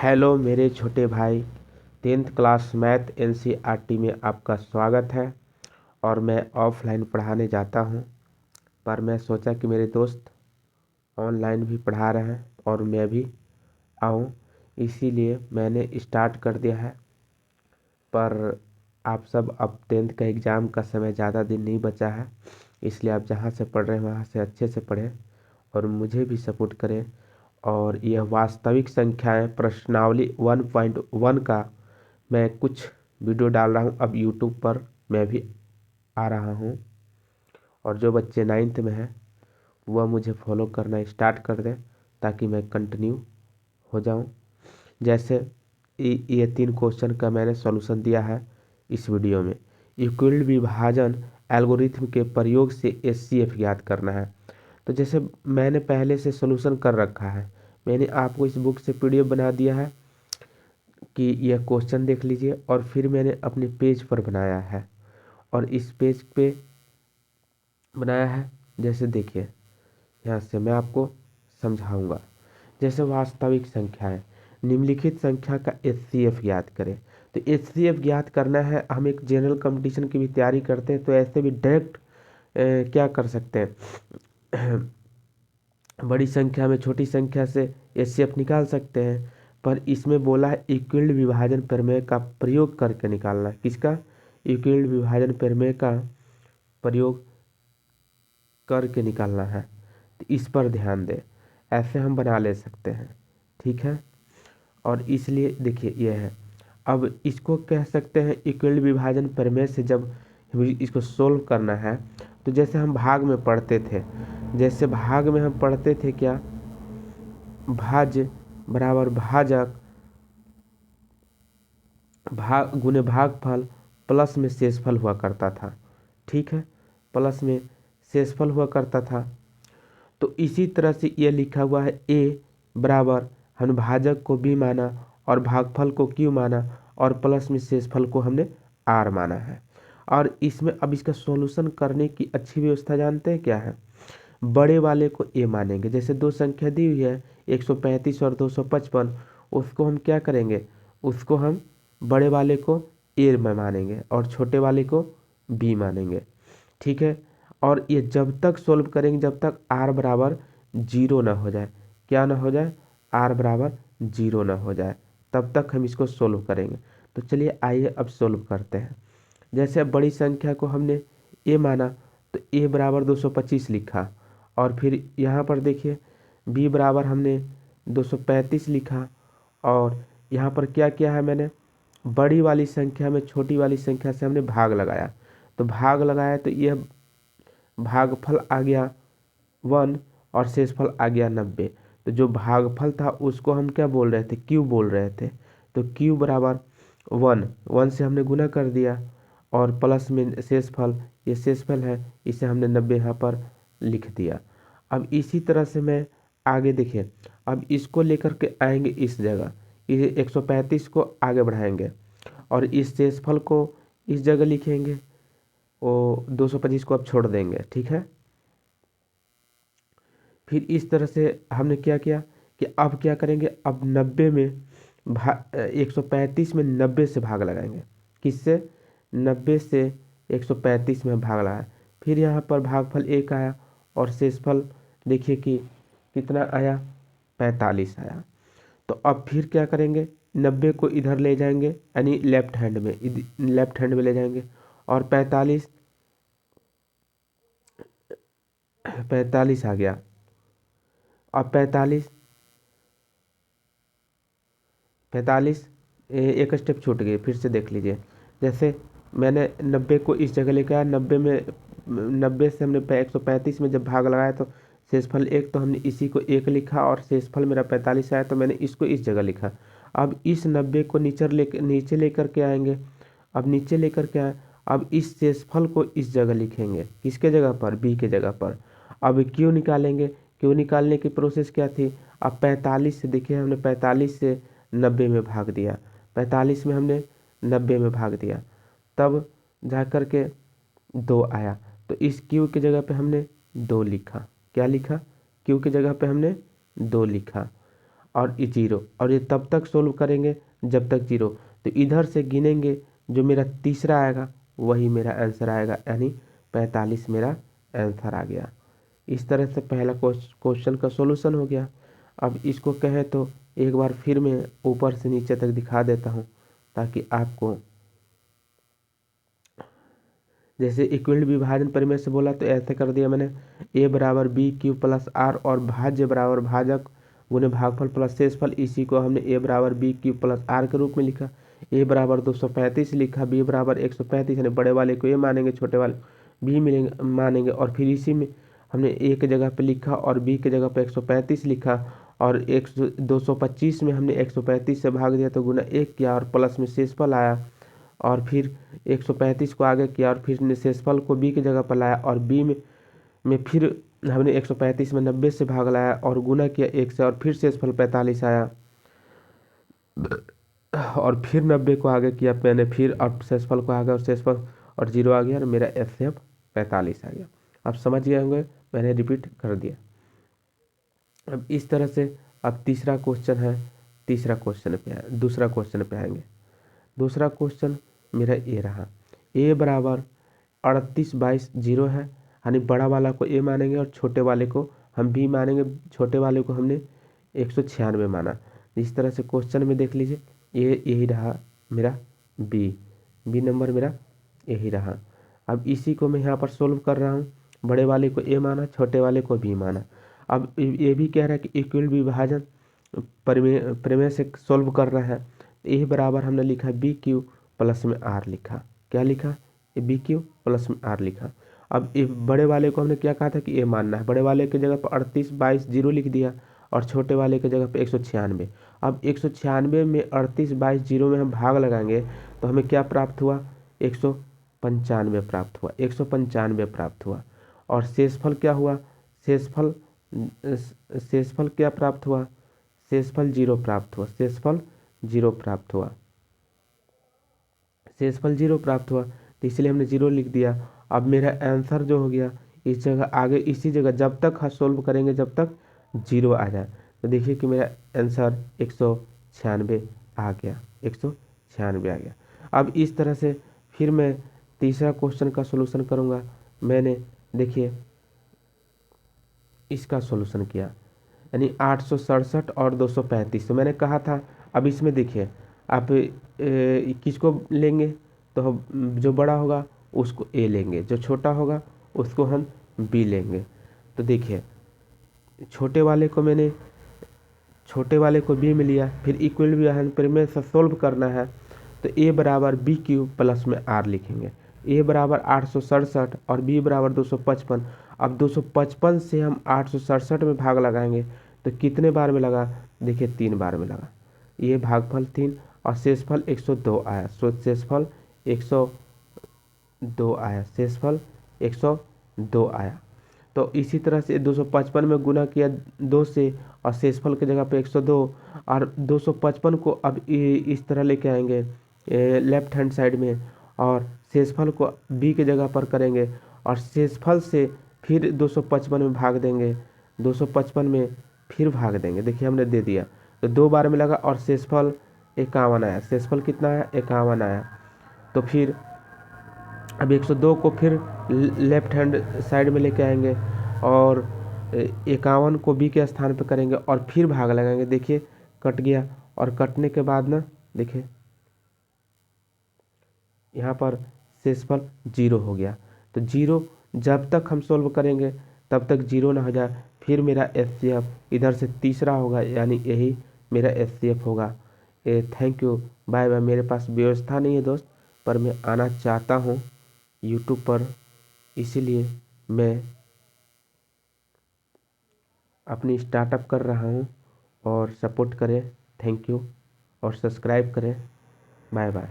Hello मेरे छोटे भाई। 10th क्लास मैथ एनसीईआरटी में आपका स्वागत है। और मैं ऑफलाइन पढ़ाने जाता हूँ, पर मैं सोचा कि मेरे दोस्त ऑनलाइन भी पढ़ा रहे हैं और मैं भी आऊँ, इसीलिए मैंने स्टार्ट कर दिया है। पर आप सब अब 10th का एग्ज़ाम का समय ज़्यादा दिन नहीं बचा है, इसलिए आप जहाँ से पढ़ रहे हैं वहाँ से अच्छे से पढ़ें और मुझे भी सपोर्ट करें। और यह वास्तविक संख्याएं प्रश्नावली 1.1 का मैं कुछ वीडियो डाल रहा हूं, अब यूट्यूब पर मैं भी आ रहा हूं। और जो बच्चे 9th में हैं वह मुझे फॉलो करना स्टार्ट कर दें ताकि मैं कंटिन्यू हो जाऊं। जैसे ये 3 क्वेश्चन का मैंने सॉल्यूशन दिया है इस वीडियो में। यूक्लिड विभाजन एल्गोरिथम के प्रयोग से एचसीएफ ज्ञात करना है। तो जैसे मैंने पहले से सॉल्यूशन कर रखा है, मैंने आपको इस बुक से पीडीएफ बना दिया है कि यह क्वेश्चन देख लीजिए। और फिर मैंने अपने पेज पर बनाया है और इस पेज पे बनाया है। जैसे देखिए, यहाँ से मैं आपको समझाऊंगा। जैसे वास्तविक संख्याएं, निम्नलिखित संख्या का एचसीएफ ज्ञात करें। तो एचसीएफ ज्ञात करना है, हम एक जनरल कंपटीशन की भी तैयारी करते हैं तो ऐसे भी डायरेक्ट क्या कर सकते हैं, बड़ी संख्या में छोटी संख्या से एचसीएफ निकाल सकते हैं। पर इसमें बोला है यूक्लिड विभाजन प्रमेय का प्रयोग करके निकालना है। किसका? यूक्लिड विभाजन प्रमेय का प्रयोग करके निकालना है। तो इस पर ध्यान दें, ऐसे हम बना ले सकते हैं, ठीक है। और इसलिए देखिए ये है, अब इसको कह सकते हैं यूक्लिड विभाजन प्रमेय से जब इसको सोल्व करना है तो जैसे हम भाग में पढ़ते थे, जैसे भाग में हम पढ़ते थे क्या, भाज्य बराबर भाजक भाग गुने भागफल प्लस में शेषफल हुआ करता था, ठीक है। प्लस में शेषफल हुआ करता था। तो इसी तरह से ये लिखा हुआ है ए बराबर, हमने भाजक को बी माना और भागफल को क्यू माना और प्लस में शेषफल को हमने आर माना है। और इसमें अब इसका सॉल्यूशन करने की अच्छी व्यवस्था जानते हैं क्या है? बड़े वाले को ए मानेंगे। जैसे दो संख्या दी हुई है 135 और 255, उसको हम क्या करेंगे, उसको हम बड़े वाले को ए में मानेंगे और छोटे वाले को बी मानेंगे, ठीक है। और ये जब तक सोल्व करेंगे जब तक आर बराबर जीरो ना हो जाए, क्या ना हो जाए, आर बराबर जीरो ना हो जाए, तब तक हम इसको सोल्व करेंगे। तो चलिए आइए अब सोल्व करते हैं। जैसे अब बड़ी संख्या को हमने ए माना तो ए बराबर 225 लिखा, और फिर यहाँ पर देखिए बी बराबर हमने 235 लिखा। और यहाँ पर क्या किया है, मैंने बड़ी वाली संख्या में छोटी वाली संख्या से हमने भाग लगाया। तो भाग लगाया तो यह भागफल आ गया 1 और शेषफल आ गया 90। तो जो भागफल था उसको हम क्या बोल रहे थे, क्यू बोल रहे थे। तो क्यू बराबर 1 से हमने गुना कर दिया और प्लस में शेषफल, ये शेषफल है, इसे हमने 90 यहाँ पर लिख दिया। अब इसी तरह से मैं आगे देखिए, अब इसको लेकर के आएंगे इस जगह, ये 135 को आगे बढ़ाएंगे और इस शेषफल को इस जगह लिखेंगे, वो 225 को अब छोड़ देंगे, ठीक है। फिर इस तरह से हमने क्या किया कि अब क्या करेंगे, अब 90 में 135 में 90 से भाग लगाएंगे। किससे? 90 से 135 में भाग लगाए। फिर यहाँ पर भागफल 1 आया और शेषफल देखिए कि कितना आया, 45 आया। तो अब फिर क्या करेंगे, 90 को इधर ले जाएंगे यानी लेफ्ट हैंड में ले जाएंगे और 45 आ गया। अब 45 एक स्टेप छूट गई, फिर से देख लीजिए। जैसे मैंने 90 को इस जगह लेकर आया, 90 से हमने 135 में जब भाग लगाया तो शेषफल 1, तो हमने इसी को 1 लिखा और शेषफल मेरा 45 आया तो मैंने इसको इस जगह लिखा। अब इस 90 को नीचे लेकर के आएंगे। अब नीचे लेकर के आए, अब इस शेषफल को इस जगह लिखेंगे, किसके जगह पर, बी के जगह पर। अब क्यों निकालेंगे, क्यों निकालने की प्रोसेस क्या थी, अब 45 से देखिए हमने 45 से 90 में भाग दिया, 45 में हमने 90 में भाग दिया, तब जा कर के 2 आया। तो इस क्यू की जगह पे हमने 2 लिखा, क्या लिखा, क्यू की जगह पे हमने 2 लिखा। और ये जीरो, और ये तब तक सोल्व करेंगे जब तक जीरो। तो इधर से गिनेंगे, जो मेरा तीसरा आएगा वही मेरा आंसर आएगा, यानी 45 मेरा आंसर आ गया। इस तरह से पहला क्वेश्चन का सॉल्यूशन हो गया। अब इसको कहें तो एक बार फिर मैं ऊपर से नीचे तक दिखा देता हूँ, ताकि आपको, जैसे इक्वल विभाजन परिमेय से बोला तो ऐसे कर दिया मैंने, a बराबर बी क्यू प्लस आर, और भाज्य बराबर भाजक गुने भागफल प्लस शेषफल। इसी को हमने a बराबर बी क्यू प्लस आर के रूप में लिखा। a बराबर 235 लिखा, b बराबर 135, यानी बड़े वाले को a मानेंगे, छोटे वाले b मिलेंगे मानेंगे, और फिर इसी में हमने a के जगह पे लिखा और b के जगह पे 135 लिखा, और 225 में हमने 135 से भाग दिया तो गुना 1 किया, और प्लस में शेषफल आया, और फिर 135 को आगे किया, और फिर शेषफल को b की जगह पर लाया, और b में फिर हमने 135 में 90 से भाग लाया और गुना किया 1 से, और फिर शेषफल 45 आया, और फिर 90 को आगे किया मैंने, फिर और शेषफल को आगे, और शेषफल और जीरो आ गया, और मेरा FCF 45 आ गया। अब समझ गए होंगे, मैंने रिपीट कर दिया। अब इस तरह से अब तीसरा क्वेश्चन है, दूसरा क्वेश्चन पे आएंगे। दूसरा क्वेश्चन मेरा ये रहा, a बराबर 38 22 जीरो है, यानी बड़ा वाला को a मानेंगे और छोटे वाले को हम b मानेंगे। छोटे वाले को हमने 196 माना। इस तरह से क्वेश्चन में देख लीजिए, यही रहा मेरा बी नंबर मेरा यही रहा। अब इसी को मैं यहाँ पर सोल्व कर रहा हूँ, बड़े वाले को a माना, छोटे वाले को b माना। अब ये भी कह रहा है कि इक्वल विभाजन प्रमेय से सोल्व कर रहा है। a बराबर हमने लिखा बी क्यू प्लस में आर लिखा। क्या लिखा? बी क्यू प्लस में आर लिखा। अब बड़े वाले को हमने क्या कहा था कि a मानना है, बड़े वाले की जगह पर 38 22 जीरो लिख दिया, और छोटे वाले की जगह पे 196। अब 196 में 38 22 जीरो में हम भाग लगाएंगे तो हमें क्या प्राप्त हुआ? 195 प्राप्त हुआ, 195 प्राप्त हुआ। और शेषफल क्या हुआ? शेषफल क्या प्राप्त हुआ? शेषफल जीरो प्राप्त हुआ, शेषफल जीरो प्राप्त हुआ, शेषफल जीरो प्राप्त हुआ, तो इसलिए हमने जीरो लिख दिया। अब मेरा आंसर जो हो गया, इस जगह आगे इसी जगह जब तक हम सोल्व करेंगे जब तक जीरो आ जाए, तो देखिए कि मेरा आंसर 196 आ गया, 196 आ गया। अब इस तरह से फिर मैं तीसरा क्वेश्चन का सॉल्यूशन करूँगा। मैंने देखिए इसका सॉल्यूशन किया, यानी 867 और 235। तो मैंने कहा था, अब इसमें देखिए आप किसको लेंगे, तो हम जो बड़ा होगा उसको a लेंगे, जो छोटा होगा उसको हम b लेंगे। तो देखिए छोटे वाले को b में लिया, फिर इक्वल विभाजन प्रमेय से सोल्व करना है, तो a बराबर बी क्यू प्लस में r लिखेंगे। a बराबर 867 और b बराबर 255। अब 255 से हम 867 में भाग लगाएंगे तो कितने बार में लगा? देखिए 3 बार में लगा, ये भागफल 3, और शेषफल 102 आया, शेषफल 102 आया, शेषफल 102 आया। तो इसी तरह से 255 में गुना किया 2 से, और शेषफल की जगह पे 102, और 255 को अब इस तरह लेके आएंगे लेफ्ट हैंड साइड में, और शेषफल को b की जगह पर करेंगे, और शेषफल से फिर 255 में भाग देंगे, 255 में फिर भाग देंगे। देखिए हमने दे दिया, तो 2 बार में लगा, और शेषफल 51 आया। शेषफल कितना आया? 51 आया। तो फिर अब 102 को फिर लेफ्ट हैंड साइड में लेके आएंगे, और 51 को b के स्थान पे करेंगे, और फिर भाग लगाएंगे। देखिए कट गया, और कटने के बाद ना देखिए यहाँ पर शेषफल जीरो हो गया। तो जीरो जब तक हम सोल्व करेंगे तब तक जीरो ना हो जाए, फिर मेरा FCF इधर से तीसरा होगा, यानी यही मेरा FCF होगा। Thank you, bye bye. मेरे पास व्यवस्था नहीं है दोस्त, पर मैं आना चाहता हूँ यूट्यूब पर, इसीलिए मैं अपनी स्टार्टअप कर रहा हूँ, और सपोर्ट करें। थैंक यू, और सब्सक्राइब करें। Bye bye.